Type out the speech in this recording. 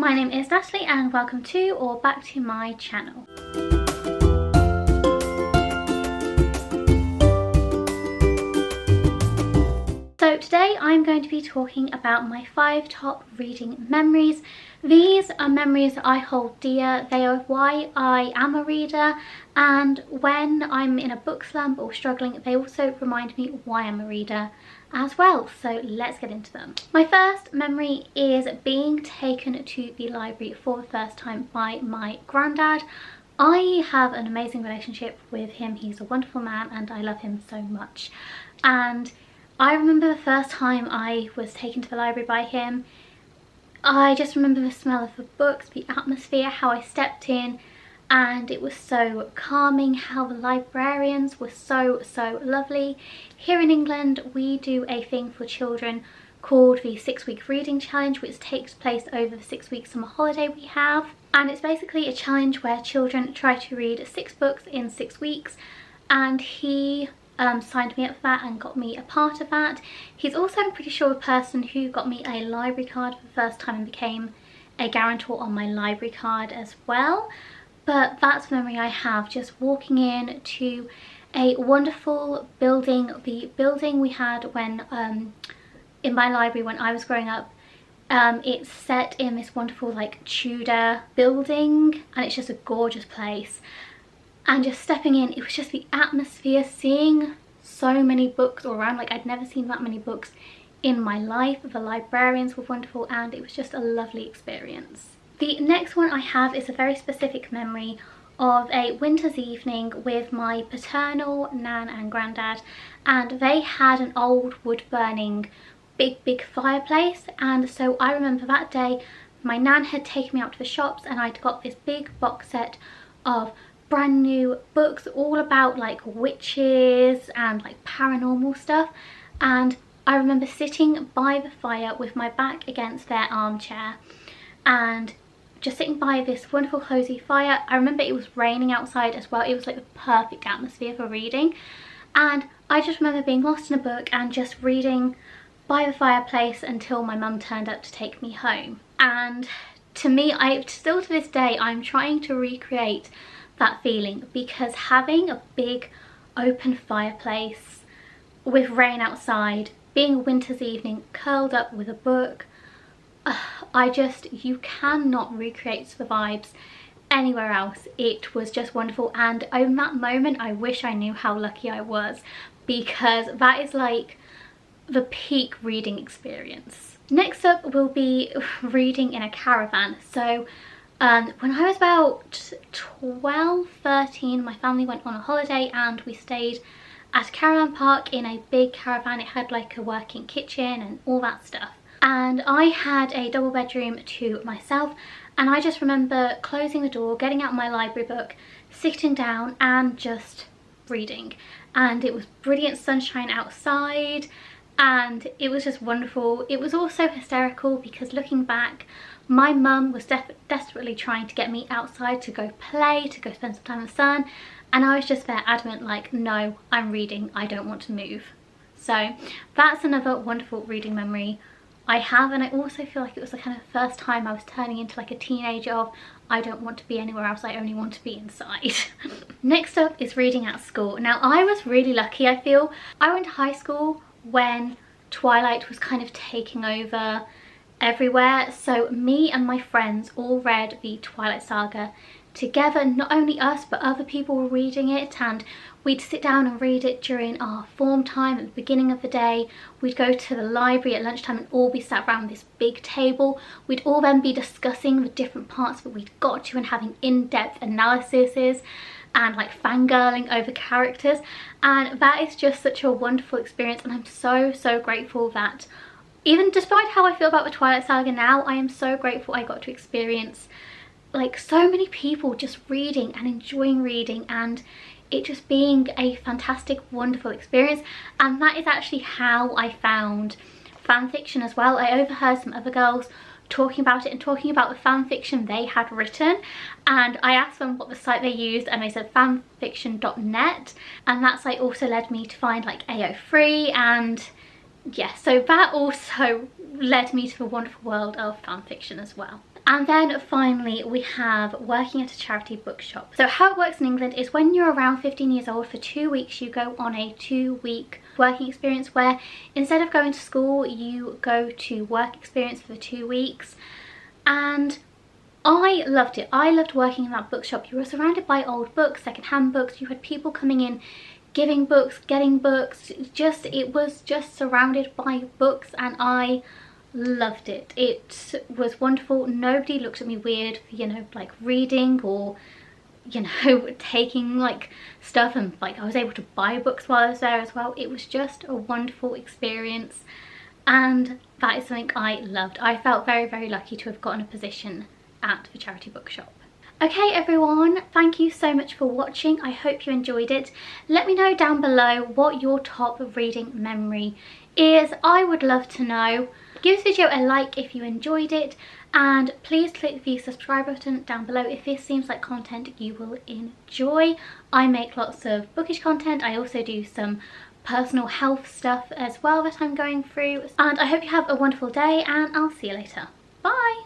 my name is Natalie and welcome to or back to my channel. So today I'm going to be talking about my 5 top reading memories. These are memories that I hold dear. They are why I am a reader, and when I'm in a book slump or struggling, they also remind me why I'm a reader as well. So let's get into them. My first memory is being taken to the library for the first time by my granddad. I have an amazing relationship with him. He's a wonderful man and I love him so much. And I remember the first time I was taken to the library by him. I just remember the smell of the books, the atmosphere, how I stepped in, and it was so calming, how the librarians were so lovely. Here in England we do a thing for children called the 6-week reading challenge, which takes place over the 6-week summer holiday we have, and it's basically a challenge where children try to read 6 books in 6 weeks, and he signed me up for that and got me a part of that. He's also, I'm pretty sure, a person who got me a library card for the first time and became a guarantor on my library card as well. But that's the memory I have, just walking in to a wonderful building. The building we had when in my library when I was growing up, it's set in this wonderful like Tudor building, and it's just a gorgeous place. And just stepping in, it was just the atmosphere, seeing so many books all around. Like, I'd never seen that many books in my life. The librarians were wonderful and it was just a lovely experience. The next one I have is a very specific memory of a winter's evening with my paternal nan and granddad, and they had an old wood burning big fireplace. And so I remember that day my nan had taken me out to the shops and I'd got this big box set of brand new books all about like witches and like paranormal stuff, and I remember sitting by the fire with my back against their armchair and just sitting by this wonderful cozy fire. I remember it was raining outside as well. It was like the perfect atmosphere for reading, and I just remember being lost in a book and just reading by the fireplace until my mum turned up to take me home. And to me, still to this day, I'm trying to recreate that feeling, because having a big open fireplace with rain outside, being a winter's evening curled up with a book, you cannot recreate the vibes anywhere else. It was just wonderful, and in that moment I wish I knew how lucky I was, because that is like the peak reading experience. Next up will be reading in a caravan. So when I was about 12, 13, my family went on a holiday and we stayed at a caravan park in a big caravan. It had like a working kitchen and all that stuff. And I had a double bedroom to myself, and I just remember closing the door, getting out my library book, sitting down and just reading. And it was brilliant sunshine outside and it was just wonderful. It was also hysterical because looking back, my mum was desperately trying to get me outside to go play, to go spend some time in the sun, and I was just there adamant like, no, I'm reading, I don't want to move. So that's another wonderful reading memory I have, and I also feel like it was the kind of first time I was turning into like a teenager of, I don't want to be anywhere else, I only want to be inside. Next up is reading at school. Now I was really lucky, I feel. I went to high school when Twilight was kind of taking over everywhere, so me and my friends all read the Twilight Saga together. Not only us, but other people were reading it, and we'd sit down and read it during our form time at the beginning of the day. We'd go to the library at lunchtime and all be sat around this big table. We'd all then be discussing the different parts that we'd got to and having in-depth analyses and like fangirling over characters, and that is just such a wonderful experience. And I'm so grateful that, even despite how I feel about the Twilight Saga now, I am so grateful I got to experience like so many people just reading and enjoying reading, and it just being a fantastic, wonderful experience. And that is actually how I found fan fiction as well. I overheard some other girls talking about it and talking about the fan fiction they had written, and I asked them what the site they used and they said fanfiction.net, and that site also led me to find like AO3 and yeah, so that also led me to the wonderful world of fan fiction as well. And then finally we have working at a charity bookshop. So how it works in England is when you're around 15 years old, for 2 weeks you go on a 2-week working experience where instead of going to school you go to work experience for 2 weeks. And I loved it. I loved working in that bookshop. You were surrounded by old books, second-hand books. You had people coming in, giving books, getting books. It was just surrounded by books, and I loved it. It was wonderful. Nobody looked at me weird for, you know, like reading or, you know, taking like stuff, and like I was able to buy books while I was there as well. It was just a wonderful experience, and that is something I loved. I felt very, very lucky to have gotten a position at the charity bookshop. Okay everyone, thank you so much for watching. I hope you enjoyed it. Let me know down below what your top reading memory is. I would love to know. Give this video a like if you enjoyed it, and please click the subscribe button down below if this seems like content you will enjoy. I make lots of bookish content. I also do some personal health stuff as well that I'm going through, and I hope you have a wonderful day, and I'll see you later. Bye!